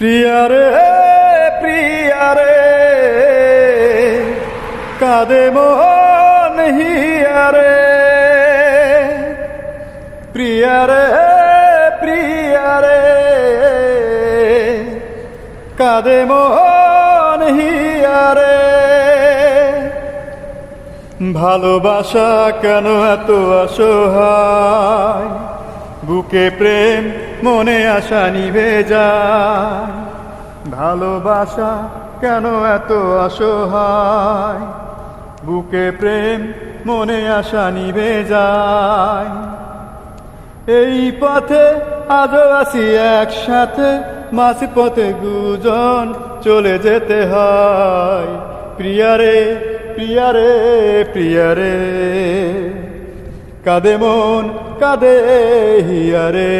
প্রিয়ারে প্রিয়ারে কাঁদে মন হিয়ারে প্রিয়ারে প্রিয়ারে কাঁদে মন হিয়ারে ভালোবাসা কেন এত অসহায় বুকে প্রেম মনে আশা নিভে যায় ভালোবাসা কেন এত অসহায় বুকে প্রেম মনে আশা নিভে যায় এই পথে আজও আছি একসাথে মাঝ পথে দুজন চলে যেতে হয় প্রিয়ারে প্রিয়ারে প্রিয়ারে কাঁদে মন কাঁদে হিয়ারে।